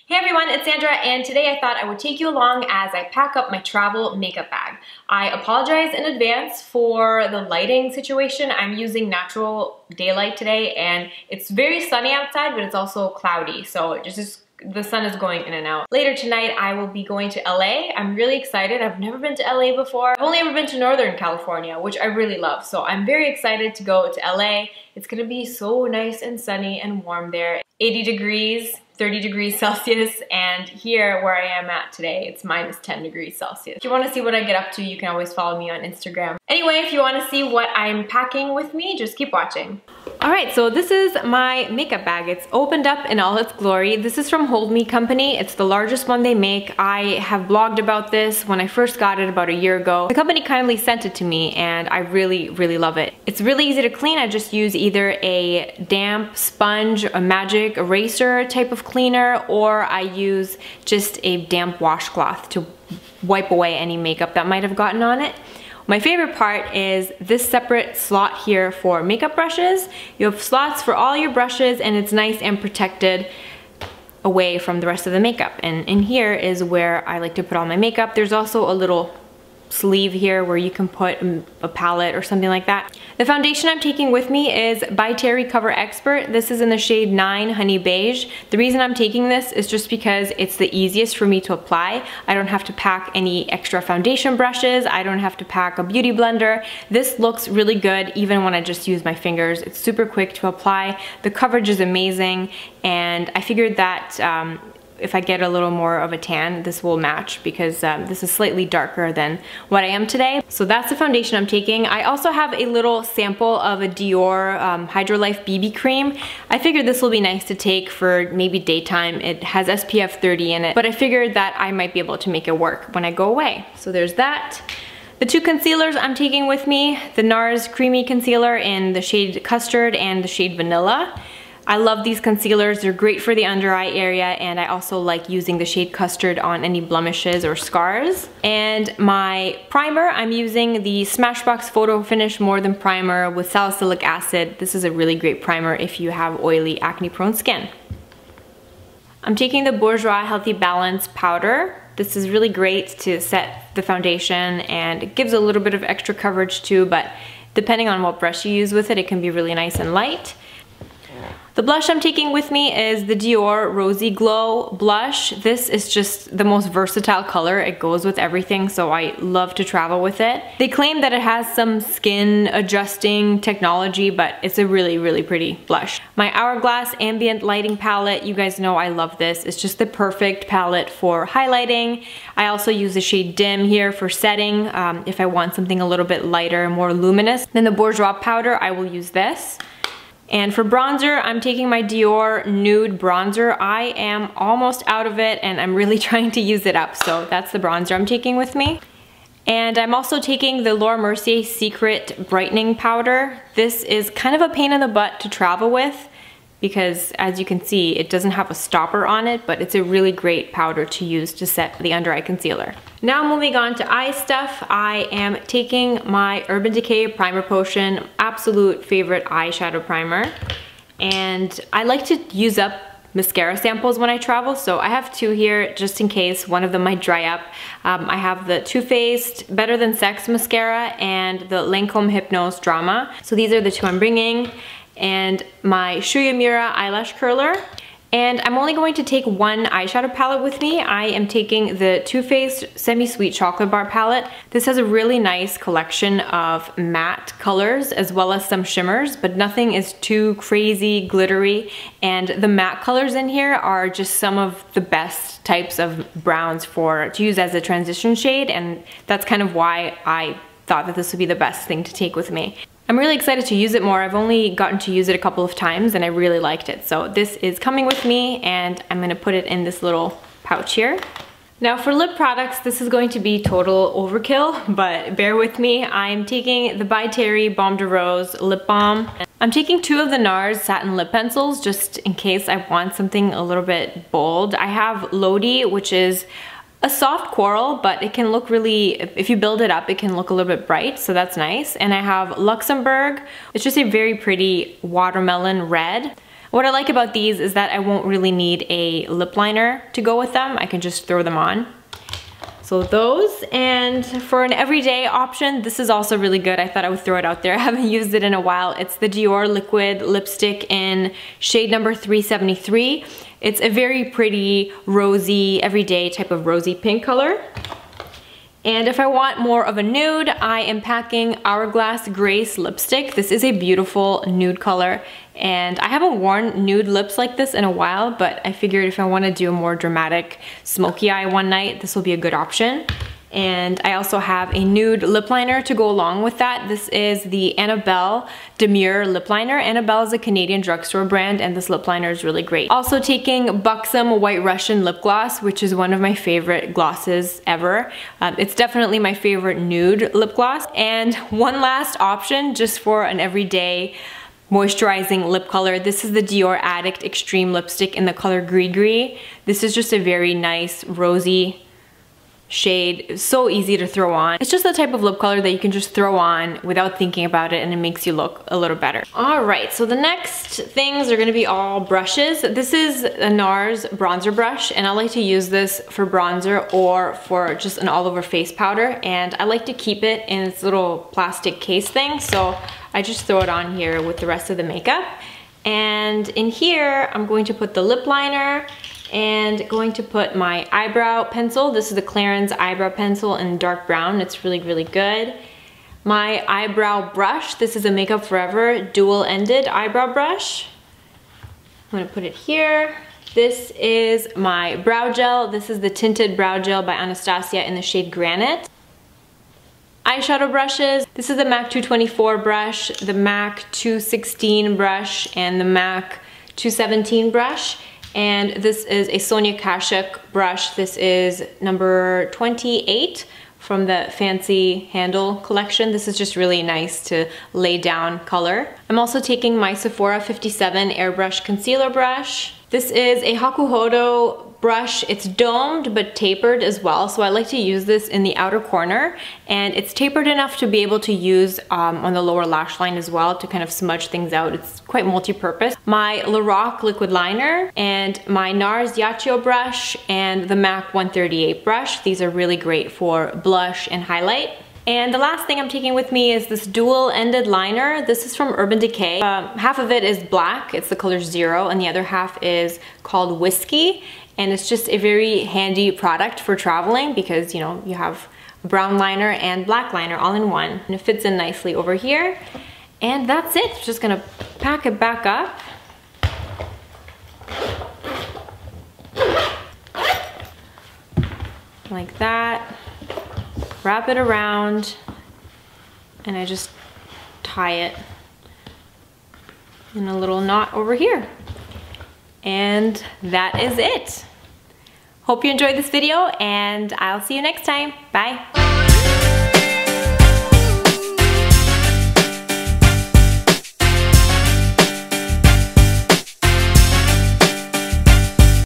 Hey everyone, it's Sandra, and today I thought I would take you along as I pack up my travel makeup bag. I apologize in advance for the lighting situation. I'm using natural daylight today, and it's very sunny outside, but it's also cloudy, so the sun is going in and out. Later tonight, I will be going to LA. I'm really excited. I've never been to LA before. I've only ever been to Northern California, which I really love, so I'm very excited to go to LA. It's gonna be so nice and sunny and warm there. 80 degrees. 30 degrees Celsius, and here where I am at today, it's minus 10 degrees Celsius. If you want to see what I get up to, you can always follow me on Instagram. Anyway, if you want to see what I'm packing with me, just keep watching. Alright, so this is my makeup bag. It's opened up in all its glory. This is from Hold Me Company. It's the largest one they make. I have blogged about this when I first got it about a year ago. The company kindly sent it to me, and I really, really love it. It's really easy to clean. I just use either a damp sponge, a magic eraser type of cleaner, or I use just a damp washcloth to wipe away any makeup that might have gotten on it. My favorite part is this separate slot here for makeup brushes. You have slots for all your brushes, and it's nice and protected away from the rest of the makeup. And in here is where I like to put all my makeup. There's also a little sleeve here where you can put a palette or something like that. The foundation I'm taking with me is by Terry Cover Expert. This is in the shade 9 Honey Beige. The reason I'm taking this is just because it's the easiest for me to apply. I don't have to pack any extra foundation brushes. I don't have to pack a beauty blender. This looks really good even when I just use my fingers. It's super quick to apply. The coverage is amazing, and I figured that if I get a little more of a tan, this will match because this is slightly darker than what I am today. So that's the foundation I'm taking. I also have a little sample of a Dior HydraLife BB cream. I figured this will be nice to take for maybe daytime. It has SPF 30 in it, but I figured that I might be able to make it work when I go away. So there's that. The two concealers I'm taking with me, the NARS Creamy Concealer in the shade Custard and the shade Vanilla. I love these concealers. They're great for the under eye area, and I also like using the shade Custard on any blemishes or scars. And my primer, I'm using the Smashbox Photo Finish More Than Primer with salicylic acid. This is a really great primer if you have oily, acne-prone skin. I'm taking the Bourjois Healthy Balance Powder. This is really great to set the foundation, and it gives a little bit of extra coverage too, but depending on what brush you use with it, it can be really nice and light. The blush I'm taking with me is the Dior Rosy Glow blush. This is just the most versatile color. It goes with everything, so I love to travel with it. They claim that it has some skin adjusting technology, but it's a really, really pretty blush. My Hourglass Ambient Lighting Palette, you guys know I love this. It's just the perfect palette for highlighting. I also use the shade Dim here for setting. If I want something a little bit lighter, more luminous. Then the Bourjois powder, I will use this. And for bronzer, I'm taking my Dior Nude Bronzer. I am almost out of it, and I'm really trying to use it up, so that's the bronzer I'm taking with me. And I'm also taking the Laura Mercier Secret Brightening Powder. This is kind of a pain in the butt to travel with because, as you can see, it doesn't have a stopper on it, but it's a really great powder to use to set the under eye concealer. Now moving on to eye stuff, I am taking my Urban Decay Primer Potion, absolute favorite eyeshadow primer. And I like to use up mascara samples when I travel, so I have two here just in case one of them might dry up. I have the Too Faced Better Than Sex mascara and the Lancome Hypnose Drama. So these are the two I'm bringing. And my Uemura eyelash curler. And I'm only going to take one eyeshadow palette with me. I am taking the Too Faced Semi-Sweet Chocolate Bar palette. This has a really nice collection of matte colors as well as some shimmers, but nothing is too crazy glittery. And the matte colors in here are just some of the best types of browns to use as a transition shade, and that's kind of why I thought that this would be the best thing to take with me. I'm really excited to use it more. I've only gotten to use it a couple of times and I really liked it. So this is coming with me, and I'm gonna put it in this little pouch here. Now for lip products, this is going to be total overkill, but bear with me. I'm taking the By Terry Baume de Rose lip balm. I'm taking two of the NARS satin lip pencils just in case I want something a little bit bold. I have Lodhi, which is a soft coral, but it can look really, if you build it up, it can look a little bit bright, so that's nice. And I have Luxembourg. It's just a very pretty watermelon red. What I like about these is that I won't really need a lip liner to go with them. I can just throw them on. So those, and for an everyday option, this is also really good. I thought I would throw it out there. I haven't used it in a while. It's the Dior Liquid Lipstick in shade number 373. It's a very pretty rosy, everyday type of rosy pink color. And if I want more of a nude, I am packing Hourglass Grace lipstick. This is a beautiful nude color, and I haven't worn nude lips like this in a while, but I figured if I want to do a more dramatic smoky eye one night, this will be a good option. And I also have a nude lip liner to go along with that. This is the Annabelle Demure lip liner. Annabelle is a Canadian drugstore brand, and this lip liner is really great. Also taking Buxom White Russian lip gloss, which is one of my favorite glosses ever. It's definitely my favorite nude lip gloss. And one last option just for an everyday moisturizing lip color. This is the Dior Addict Extreme lipstick in the color Gir Gri. This is just a very nice rosy shade, so easy to throw on. It's just the type of lip color that you can just throw on without thinking about it, and it makes you look a little better. All right, so the next things are gonna be all brushes. This is a NARS bronzer brush, and I like to use this for bronzer or for just an all over face powder, and I like to keep it in its little plastic case thing, so I just throw it on here with the rest of the makeup. And in here, I'm going to put the lip liner and going to put my eyebrow pencil. This is the Clarins eyebrow pencil in dark brown. It's really, really good. My eyebrow brush. This is a Makeup Forever dual-ended eyebrow brush. I'm gonna put it here. This is my brow gel. This is the Tinted Brow Gel by Anastasia in the shade Granite. Eyeshadow brushes. This is the MAC 224 brush, the MAC 216 brush, and the MAC 217 brush. And this is a Sonia Kashuk brush. This is number 28 from the Fancy Handle collection. This is just really nice to lay down color. I'm also taking my Sephora 57 Airbrush Concealer brush. This is a Hakuhodo brush. It's domed but tapered as well, so I like to use this in the outer corner, and it's tapered enough to be able to use on the lower lash line as well to kind of smudge things out. It's quite multi-purpose. My Lorac liquid liner and my NARS Yachiyo brush and the MAC 138 brush. These are really great for blush and highlight. And the last thing I'm taking with me is this dual-ended liner. This is from Urban Decay. Half of it is black, it's the color 0, and the other half is called Whiskey. And it's just a very handy product for traveling because, you know, you have brown liner and black liner all in one. And it fits in nicely over here. And that's it. Just gonna pack it back up. Like that. Wrap it around, and I just tie it in a little knot over here. And that is it. Hope you enjoyed this video, and I'll see you next time. Bye.